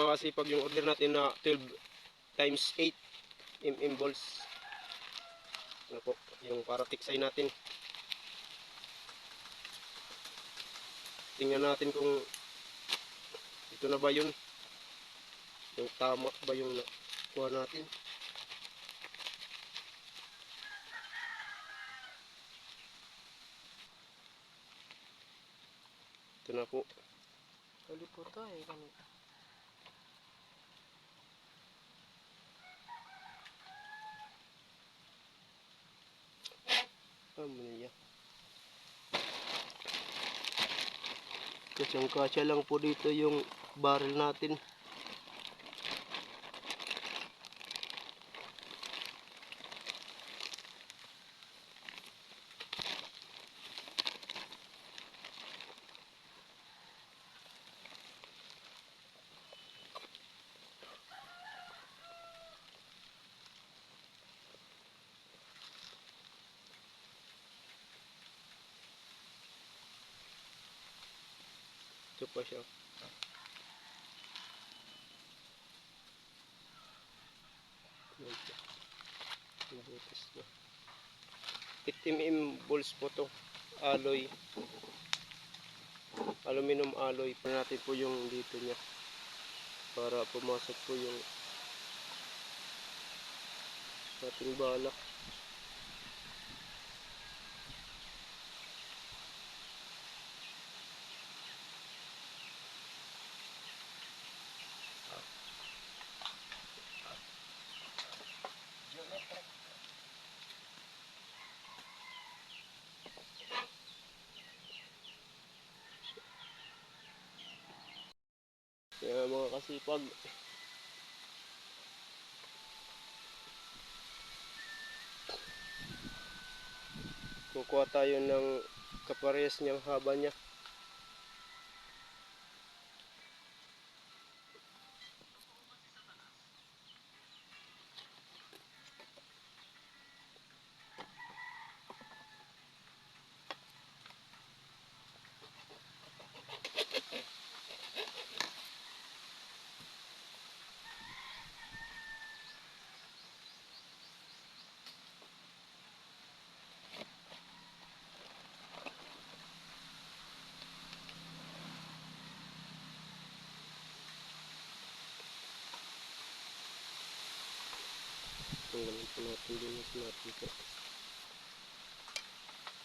mga kasipag yung order natin na 12 times 8 balls. Ano po, yung para tiksay natin. Tingnan natin kung ito na ba yun. Yung tama ba yung nakuha natin. Ito na po. Huli po tayo kanina. Amoy. Kasyang-kasya lang po dito yung barrel natin. Ito pa siya. Butas na. 18mm balls po to. Alloy. Aluminum alloy. Pa natin po yung dito niya. Para pumasok po yung ating balak. Kaya mga kasipag, kukuha tayo ng kaparehas niyang haba niya. Tanggalin po natin din natin po.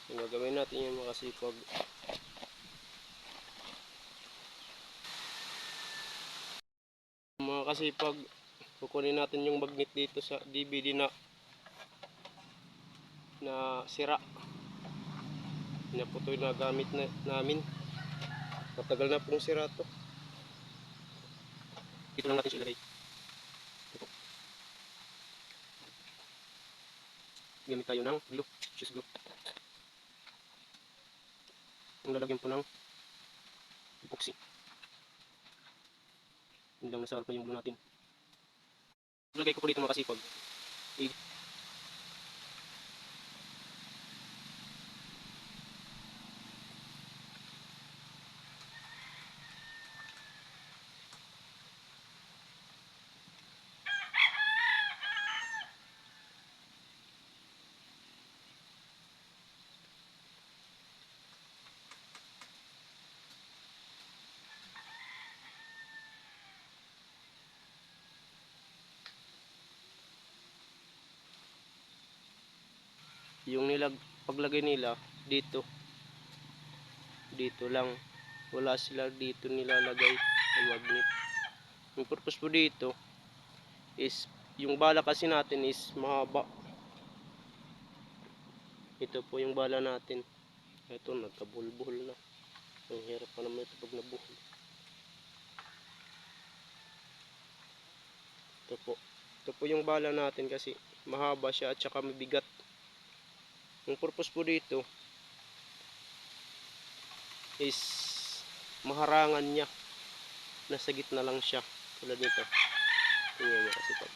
Yung gagawin natin yung mga kasipag. Mga kasipag, kukunin natin yung magnet dito sa DVD na sira. Yun na po ito yung nagamit namin. Matagal na pong sira to. Dito lang natin siya ilagay. Gamit tayo ng glue, cheese glue. Ang lalagyan po ng epoxy. Hindi lang nasa pa yung glue natin. Lagay ko po dito mga kasipag. Yung paglagay nila dito lang, wala sila dito nilalagay ang magnet. Yung purpose po dito is yung bala kasi natin is mahaba. Ito po yung bala natin. Ito nagkabulbul na. Ang hirap pa naman ito pag nabuhol. Ito po yung bala natin kasi mahaba siya at saka mabigat. Yung purpose po dito is maharangan niya. Nasa gitna lang siya. Tulad nito. Tingnan niyo kasi pag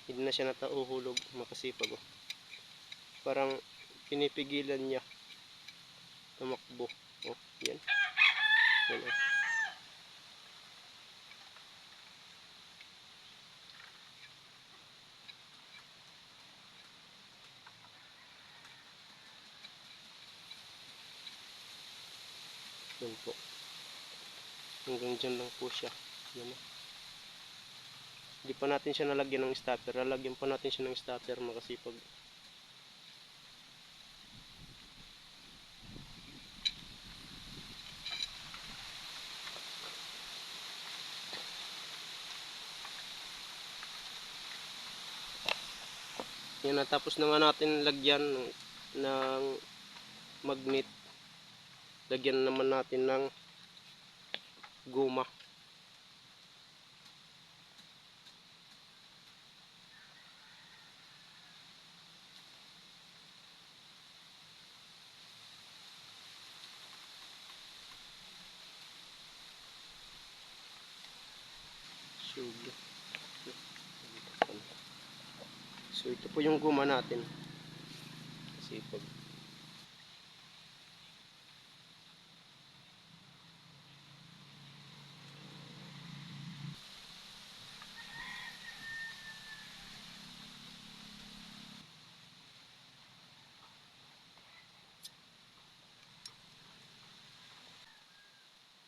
hindi na siya natauhulog, makasipag. Parang pinipigilan niya tumakbo. Oh, yan. Yan, oh. Yan po. Hanggang dyan lang po siya. Yan, oh. Hindi pa natin siya nalagyan ng stopper. Lalagyan pa natin siya ng stopper, mga kasipag. Yan, natapos na nga natin lagyan ng magnet. Lagyan naman natin ng guma. So ito po yung guma natin. Kasi pag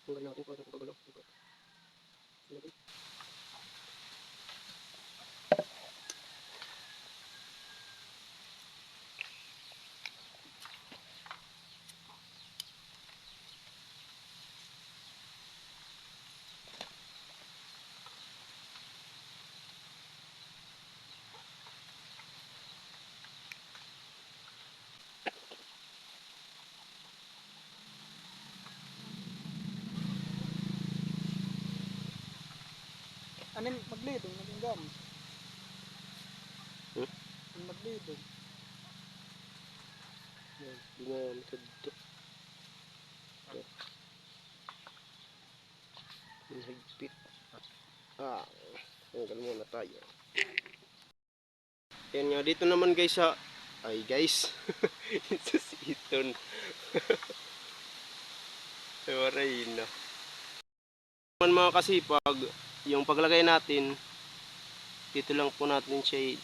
tanggal natin kung anong pagalaw. Anin maglidong, naging gam. Hmm? Ang maglidong. Yan, guma dito. Higpit. Tanggal muna tayo. Yan nga, dito naman guys sa... Ay guys. Ito si Iton. Waray na. Naman mga kasipag, yung paglagay natin, dito lang po natin siya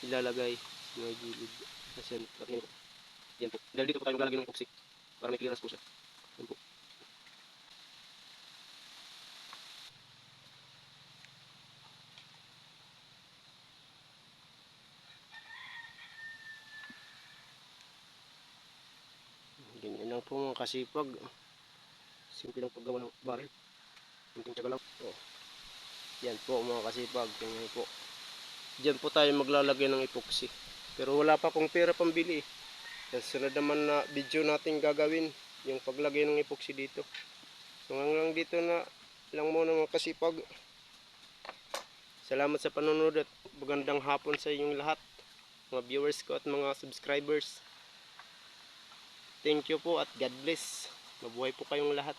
ilalagay sa mga gilid. Kasi yan po. Dahil dito po tayo maglalagay ng epoxy para may clearance po siya. Yan po. Ganyan lang po mga kasipag. Simple lang paggawa ng baril. Kunting tiyaga lang. Oh. Yan po mga kasipag. Tingnan po. Diyan po tayo maglalagay ng epoxy. Pero wala pa akong pera pambili. Yan, sunod naman na video natin gagawin. Yung paglagay ng epoxy dito. So hanggang dito na lang muna mga kasipag. Salamat sa panonood at magandang hapon sa inyong lahat. Mga viewers ko at mga subscribers. Thank you po at God bless. Mabuhay po kayong lahat.